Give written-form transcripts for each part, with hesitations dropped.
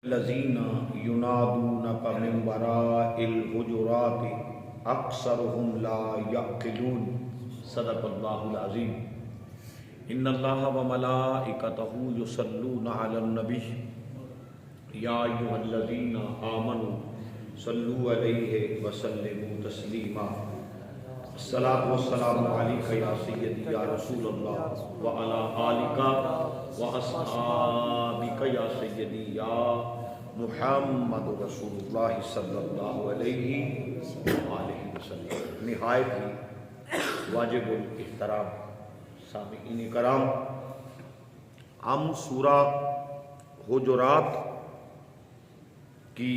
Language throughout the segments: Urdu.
الذین ینادونک من وراء الحجرات اکثرهم لا یعقلون صدق اللہ العظیم۔ ان اللہ وملائکتہ یصلون علی النبی یا ایھا الذین آمنوا صلوا علیہ وسلموا تسلیما۔ الصلاۃ والسلام علیک یا سیدی یا رسول اللہ وعلی آلک واصحابک یا سیدی یا محمد رسول اللہ صلی اللہ علیہ وآلہ وسلم۔ نہایت ہی واجب الاحترام سامعین کرام، ہم سورہ حجرات کی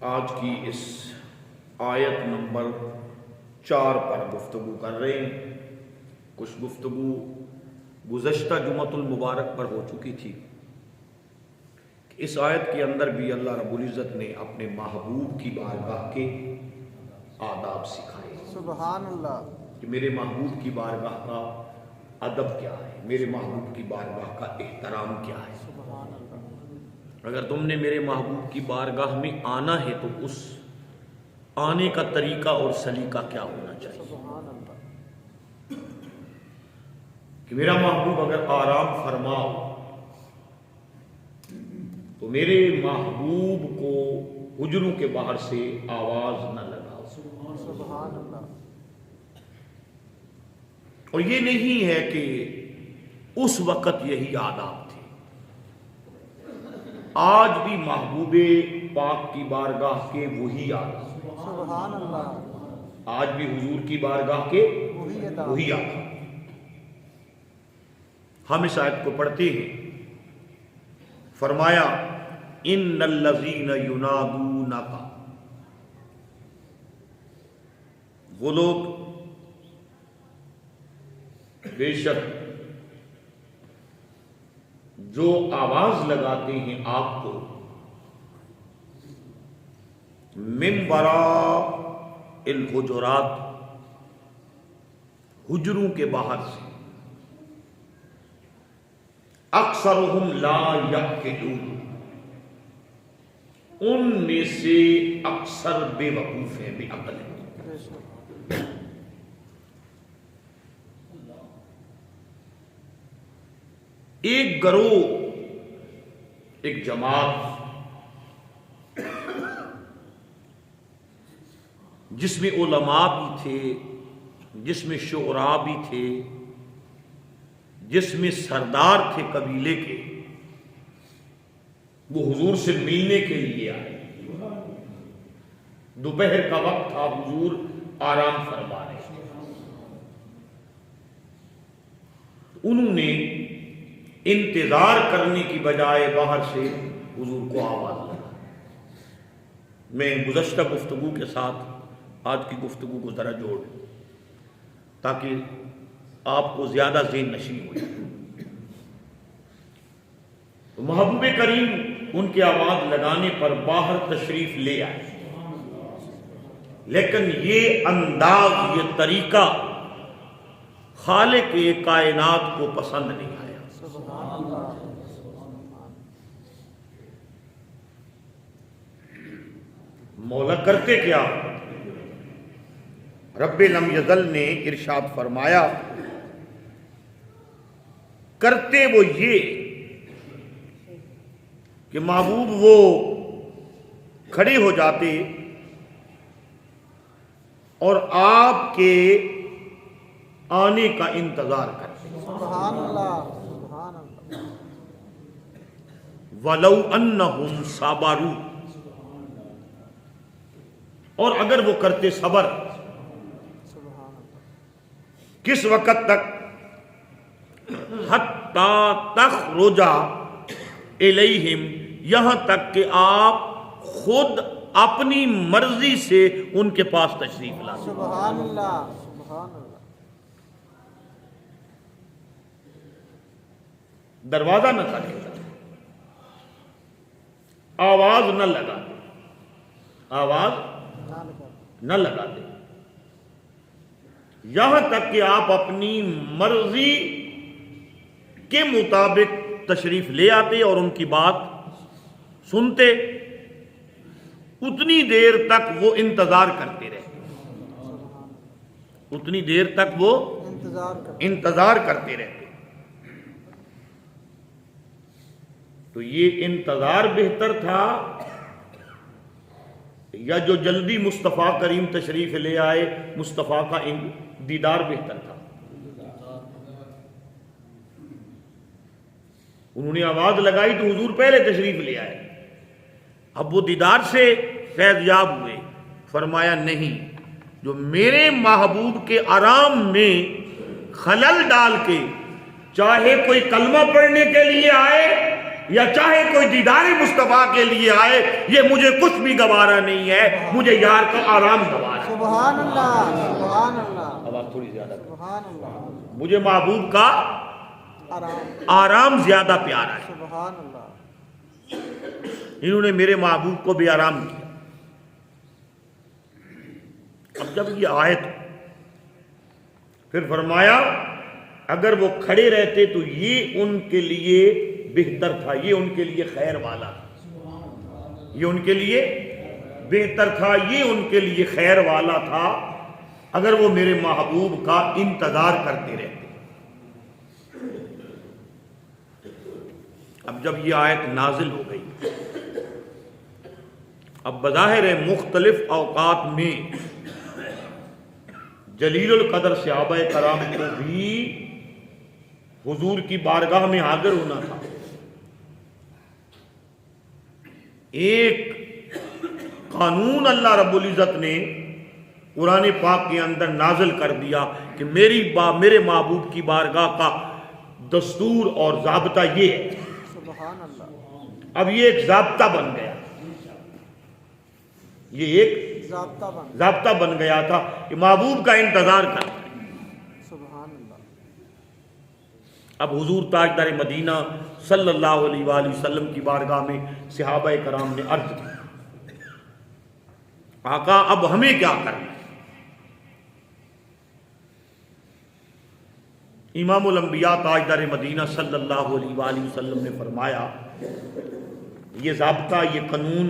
آج کی اس آیت نمبر 4 پر گفتگو کر رہے ہیں۔ کچھ گفتگو گزشتہ جمعۃ المبارک پر ہو چکی تھی۔ اس آیت کے اندر بھی اللہ رب العزت نے اپنے محبوب کی بارگاہ کے آداب سکھائے۔ سبحان اللہ۔ کہ میرے محبوب کی بارگاہ کا ادب کیا ہے، میرے محبوب کی بارگاہ کا احترام کیا ہے۔ سبحان اللہ۔ اگر تم نے میرے محبوب کی بارگاہ میں آنا ہے تو اس آنے کا طریقہ اور سلیقہ کیا ہونا چاہیے۔ سبحان اللہ۔ کہ میرا محبوب اگر آرام فرماؤ تو میرے محبوب کو حجروں کے باہر سے آواز نہ لگاؤ۔ سبحان اللہ۔ اور یہ نہیں ہے کہ اس وقت یہی آداب تھے، آج بھی محبوب پاک کی بارگاہ کے وہی آداب، سبحان اللہ۔ آج بھی حضور کی بارگاہ کے وہی آداب۔ ہم اس آیت کو پڑھتے ہیں، فرمایا ان الذین ینادونک، وہ لوگ بے شک جو آواز لگاتے ہیں آپ کو، من وراء الحجرات، حجروں کے باہر سے، اکثرهم لا یعقلون، ان میں سے اکثر بے وقوف ہیں، بے عقل ہیں۔ ایک گروہ، ایک جماعت جس میں علماء بھی تھے، جس میں شعراء بھی تھے، جس میں سردار تھے قبیلے کے، وہ حضور سے ملنے کے لیے آئے۔ دوپہر کا وقت تھا، حضور آرام فرما رہے تھے۔ انہوں نے انتظار کرنے کی بجائے باہر سے حضور کو آواز لگا۔ میں گزشتہ گفتگو کے ساتھ آج کی گفتگو کو ذرا جوڑ دوں تاکہ آپ کو زیادہ ذہن نشین ہو جائے۔ محبوب کریم ان کی آواز لگانے پر باہر تشریف لے آئے، لیکن یہ انداز، یہ طریقہ خالق کائنات کو پسند نہیں آیا۔ مولا کرتے کیا؟ رب لم یزل نے ارشاد فرمایا، کرتے وہ یہ کہ محبوب وہ کھڑے ہو جاتے اور آپ کے آنے کا انتظار کرتے۔ سبحان اللہ۔ سبحان اللہ۔ وَلَوْ أَنَّهُمْ صَبَرُوا، اور اگر وہ کرتے صبر، کس وقت تک؟ حَتَّى تَخْرُجَ إِلَيْهِمْ، یہاں تک کہ آپ خود اپنی مرضی سے ان کے پاس تشریف لا۔ سبحان اللہ۔ سبحان اللہ۔ دروازہ نہ کھڑے، آواز نہ لگا، آواز نہ لگا دے، یہاں تک کہ آپ اپنی مرضی کے مطابق تشریف لے آتے اور ان کی بات سنتے، اتنی دیر تک وہ انتظار کرتے رہتے، اتنی دیر تک وہ انتظار کرتے رہتے۔ تو یہ انتظار بہتر تھا یا جو جلدی مصطفیٰ کریم تشریف لے آئے مصطفیٰ کا دیدار بہتر تھا؟ انہوں نے آواز لگائی تو حضور پہلے تشریف لے آئے، اب وہ دیدار سے فیض یاب ہوئے۔ فرمایا نہیں، جو میرے محبوب کے آرام میں خلل ڈال کے چاہے کوئی کلمہ پڑھنے کے لیے آئے یا چاہے کوئی دیدار مصطفیٰ کے لیے آئے، یہ مجھے کچھ بھی گوارا نہیں ہے، مجھے یار کا آرام گوارا ہے۔ سبحان اللہ، سبحان اللہ، آواز تھوڑی زیادہ کرو۔ سبحان اللہ، مجھے محبوب کا آرام زیادہ پیارا ہے۔ سبحان اللہ۔ انہوں نے میرے محبوب کو بھی آرام کیا۔ اب جب یہ آیت پھر فرمایا اگر وہ کھڑے رہتے تو یہ ان کے لیے بہتر تھا، یہ ان کے لیے خیر والا تھا، یہ ان کے لیے بہتر تھا، یہ ان کے لیے خیر والا تھا اگر وہ میرے محبوب کا انتظار کرتے رہتے۔ اب جب یہ آیت نازل ہو گئی، اب بظاہر ہے مختلف اوقات میں جلیل القدر صحابہ کرام کو بھی حضور کی بارگاہ میں حاضر ہونا تھا۔ ایک قانون اللہ رب العزت نے قرآن پاک کے اندر نازل کر دیا کہ میرے محبوب کی بارگاہ کا دستور اور ضابطہ یہ ہے۔ سبحان اللہ۔ اب یہ ایک ضابطہ بن گیا، یہ ایک ضابطہ بن گیا تھا کہ محبوب کا انتظار کرنا۔ سبحان اللہ۔ اب حضور تاجدار مدینہ صلی اللہ علیہ وآلہ وسلم کی بارگاہ میں صحابہ کرام نے عرض کی، آقا اب ہمیں کیا کرنا؟ امام الانبیاء تاجدار مدینہ صلی اللہ علیہ وآلہ وسلم نے فرمایا یہ ضابطہ، یہ قانون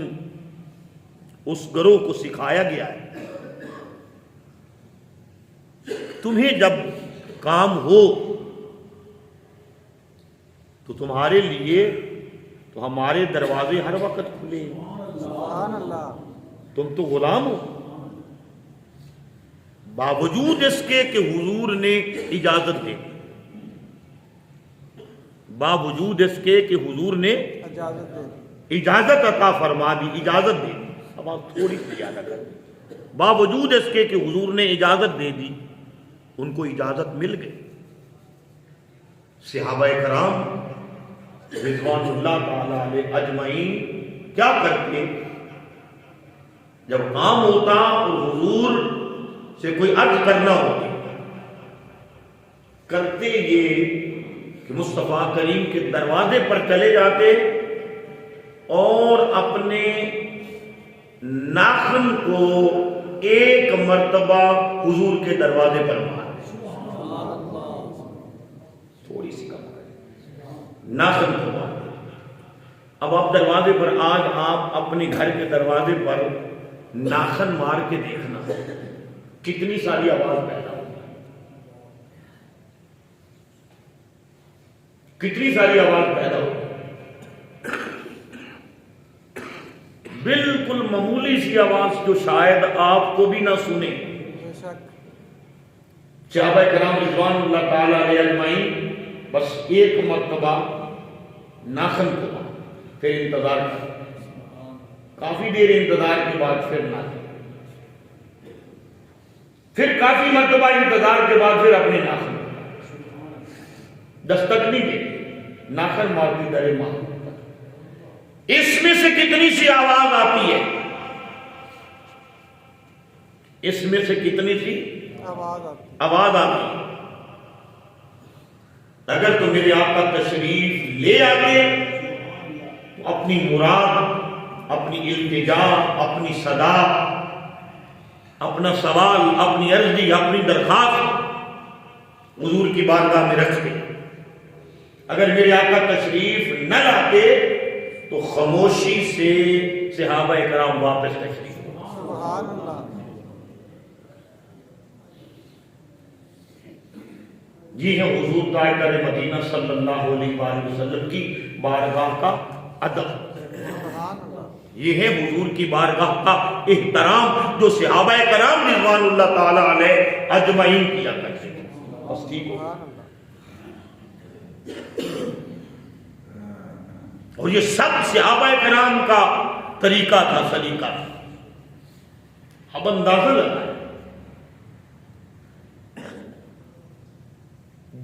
اس گروہ کو سکھایا گیا ہے، تمہیں جب کام ہو تو تمہارے لیے تو ہمارے دروازے ہر وقت کھلے ہیں۔ سبحان اللہ۔ تم تو غلام ہو، باوجود اس کے کہ حضور نے اجازت دے، باوجود اس کے کہ حضور نے اجازت عطا فرما دی، اجازت دے دی، اب آپ تھوڑی سی زیادہ کر دیں، باوجود اس کے کہ حضور نے اجازت دے دی، ان کو اجازت مل گئی۔ صحابہ کرام رضوان اللہ تعالی علیہ اجمعین کیا کرتے؟ جب کام ہوتا اور حضور سے کوئی عرض کرنا ہوتی، کرتے یہ کہ مصطفیٰ کریم کے دروازے پر چلے جاتے اور اپنے ناخن کو ایک مرتبہ حضور کے دروازے پر مارتے، تھوڑی سی کم کریں، ناخن کو مارتے۔ اب آپ دروازے پر، آج آپ اپنے گھر کے دروازے پر ناخن مار کے دیکھنا کتنی ساری آواز پیدا ہوتی، کتنی ساری آواز پیدا ہوتی، بالکل معمولی سی آواز جو شاید آپ کو بھی نہ سنے۔ صحابہ کرام رضوان اللہ تعالی علیہ اجمعین بس ایک مرتبہ ناخن کو پھر انتظار کر، کافی دیر انتظار کے بعد پھر ناخن، پھر کافی مرتبہ انتظار کے بعد پھر اپنے ناخن، دستک نہیں دے، ناخن مارتی درے ماں۔ اس میں سے کتنی سی آواز آتی ہے، اس میں سے کتنی سی آواز آتی ہے۔ اگر تو میرے آقا تشریف لے آتے تو اپنی مراد، اپنی التجا، اپنی صدا، اپنا سوال، اپنی عرضی، اپنی درخواست حضور کی بارگاہ میں رکھتے، اگر میرے آقا تشریف نہ لاتے تو خاموشی سے صحابہ کرام واپس تشریف لاتے۔ سبحان اللہ۔ یہ ہے حضور تاجدار مدینہ صلی اللہ علیہ وآلہ وسلم کی بارگاہ کا ادب، سبحان اللہ۔ یہ ہے حضور کی بارگاہ کا احترام جو صحابہ کرام رضوان اللہ تعالی علیہ اجمعین کیا کرتے تھے۔ بس ٹھیک ہو۔ سبحان اللہ۔ اور یہ سب صحابہ کرام کا طریقہ تھا، سلیقہ تھا۔ اب اندازہ لگائیں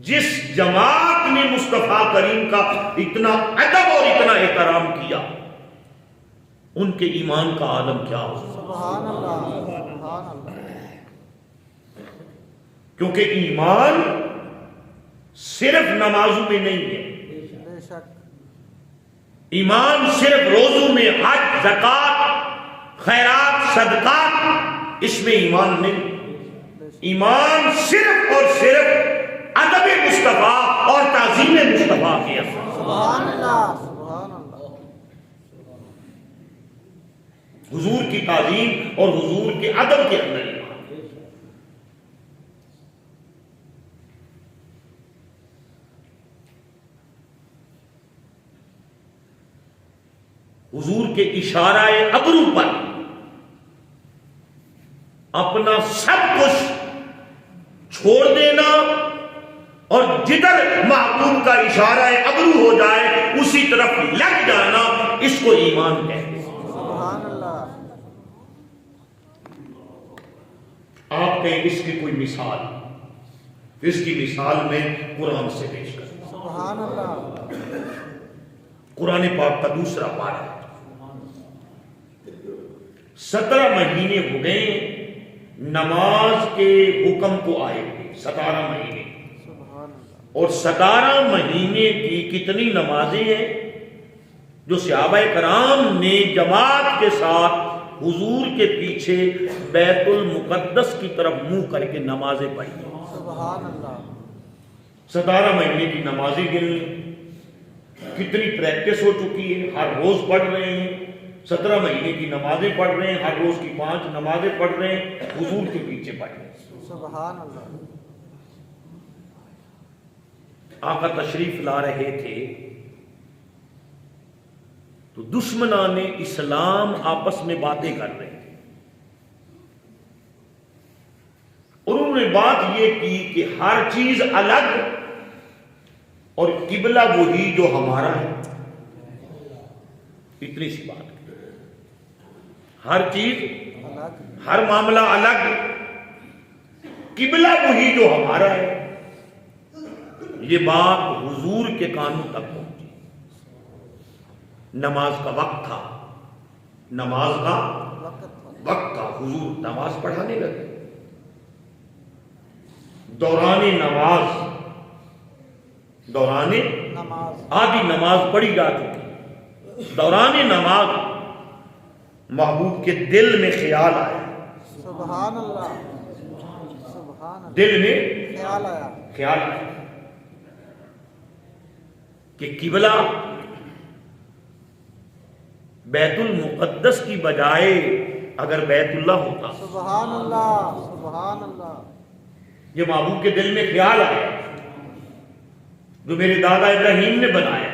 جس جماعت نے مصطفیٰ کریم کا اتنا ادب اور اتنا احترام کیا، ان کے ایمان کا عالم کیا ہو سکتا؟ سبحان اللہ۔ سبحان اللہ۔ کیونکہ ایمان صرف نمازوں میں نہیں ہے، بے شک۔ ایمان صرف روزوں میں، حج، زکات، خیرات، صدقات، اس میں ایمان نہیں۔ ایمان صرف اور صرف ادب مصطفیٰ اور تعظیم مصطفیٰ کے اثر۔ سبحان اللہ۔ سبحان اللہ۔ حضور کی تعظیم اور حضور کے ادب کے اندر ایمان۔ حضور کے اشارہ ابرو پر اپنا سب کچھ چھوڑ دینا اور جدھر محبوب کا اشارہ ابرو ہو جائے اسی طرف لگ جانا، اس کو ایمان کہتے ہیں۔ سبحان اللہ۔ آپ کہیں اس کی کوئی مثال، اس کی مثال میں قرآن سے پیش کریں۔ سبحان اللہ۔ قرآن پاک کا دوسرا پارہ 17 مہینے ہو گئے نماز کے حکم کو آئے ہوئے، 17 مہینے، سبحان اللہ۔ اور 17 مہینے کی کتنی نمازیں ہیں جو صحابہ کرام نے جماعت کے ساتھ حضور کے پیچھے بیت المقدس کی طرف منہ کر کے نمازیں پڑھی ہیں۔ سبحان اللہ۔ 17 مہینے کی نمازیں گن لیں، کتنی پریکٹس ہو چکی ہے، ہر روز پڑھ رہے ہیں، 17 مہینے کی نمازیں پڑھ رہے ہیں، ہر روز کی 5 نمازیں پڑھ رہے ہیں، حضور کے پیچھے پڑھ رہے ہیں۔ سبحان اللہ۔ آقا تشریف لا رہے تھے تو دشمنان اسلام آپس میں باتیں کر رہے تھے، اور انہوں نے بات یہ کی کہ ہر چیز الگ اور قبلہ وہی جو ہمارا ہے۔ اتنی سی بات، ہر چیز، الگ۔ ہر معاملہ الگ، قبلہ وہی جو ہمارا ہے۔ یہ بات حضور کے کانوں تک پہنچی۔ نماز کا وقت تھا، نماز کا وقت تھا، حضور نماز پڑھانے لگے۔ دوران نماز۔ آدھی نماز پڑھی جا چکی، دوران نماز محبوب کے دل میں خیال آیا، سبحان اللہ۔ سبحان اللہ۔ دل میں خیال آیا کہ قبلہ بیت المقدس کی بجائے اگر بیت اللہ ہوتا۔ سبحان اللہ۔ سبحان اللہ۔ یہ محبوب کے دل میں خیال آیا جو میرے دادا ابراہیم نے بنایا۔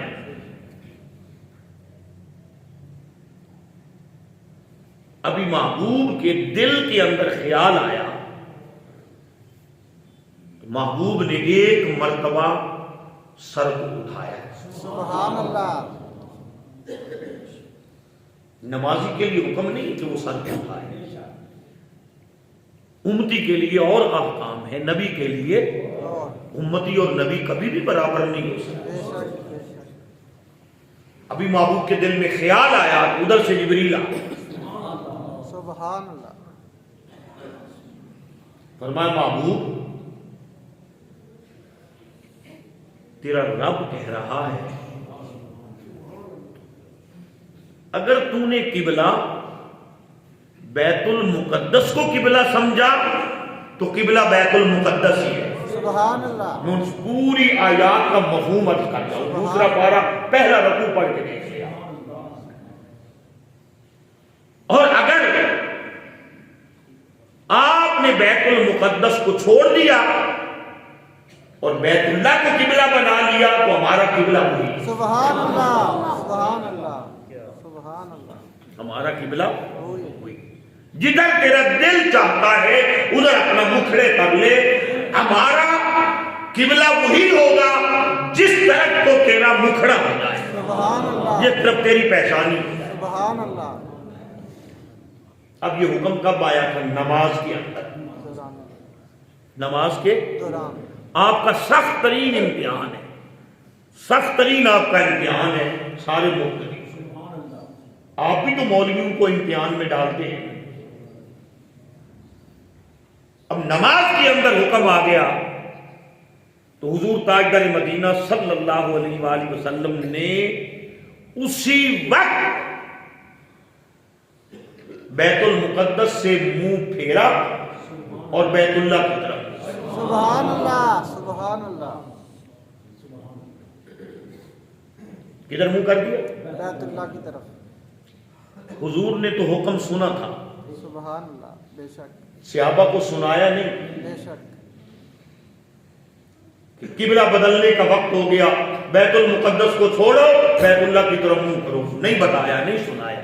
ابھی محبوب کے دل کے اندر خیال آیا، محبوب نے ایک مرتبہ سر کو اٹھایا۔ سبحان اللہ۔ نمازی کے لیے حکم نہیں کہ وہ سر کو اٹھائے، امتی کے لیے اور احکام ہے، نبی کے لیے اور امتی اور نبی کبھی بھی برابر نہیں ہو سکتے۔ بے شک، بے شک۔ ابھی محبوب کے دل میں خیال آیا، ادھر سے جبریل آیا، سبحان اللہ۔ فرمایا محبوب تیرا رب کہہ رہا ہے اگر تو نے قبلہ بیت المقدس کو قبلہ سمجھا تو قبلہ بیت المقدس ہی ہے، سبحان اللہ میں ان پوری آیات کا مفہوم عرض کرتا ہوں. دوسرا پارہ پہلا رکوع پڑھ کے دیکھ لیا. اور اگر آپ نے بیت المقدس کو چھوڑ دیا اور بیت اللہ کو قبلہ بنا لیا تو ہمارا قبلہ وہی ہے. سبحان اللہ سبحان اللہ سبحان اللہ ہمارا قبلہ وہی. وہی. جدھر تیرا دل چاہتا ہے ادھر اپنا منہ کھڑے کر لے. ہمارا قبلہ وہی ہوگا جس طرف تو تیرا منہ کھڑا ہو جائے, سبحان اللہ جس طرف تیری پہچانی. سبحان اللہ اب یہ حکم کب آیا تھا؟ نماز کے اندر. دوران نماز کے دوران آپ کا سخت ترین امتحان ہے, سخت ترین آپ کا امتحان ہے. سارے مختلف آپ بھی تو مولویوں کو امتحان میں ڈالتے ہیں. اب نماز کے اندر حکم آ گیا تو حضور تاجدار مدینہ صلی اللہ علیہ وآلہ وسلم نے اسی وقت بیت المقدس سے منہ پھیرا اور بیت اللہ کی طرف. سبحان اللہ سبحان اللہ کدھر منہ کر دیا؟ بیت اللہ کی طرف. حضور نے تو حکم سنا تھا, سبحان اللہ بے شک صحابہ کو سنایا نہیں بے شک. کہ قبلہ بدلنے کا وقت ہو گیا, بیت المقدس کو چھوڑو بیت اللہ کی طرف منہ کرو. نہیں بتایا, نہیں سنایا,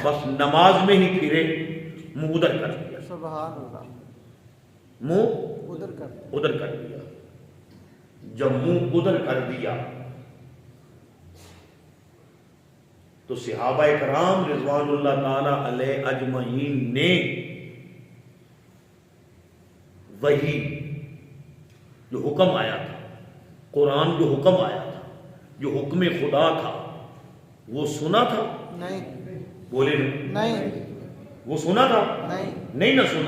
بس نماز میں ہی پھرے, منہ ادھر کر دیا, سبحان اللہ منہ ادھر کر دیا. ادھر کر دیا. جب منہ ادھر کر دیا تو صحابہ کرام رضوان اللہ تعالی علیہ اجمعین نے وہی جو حکم آیا تھا, قرآن جو حکم آیا تھا, جو حکم خدا تھا, وہ سنا تھا. نہیں بولے نہیں وہ سنا تھا, نہیں نہیں نہ سنا.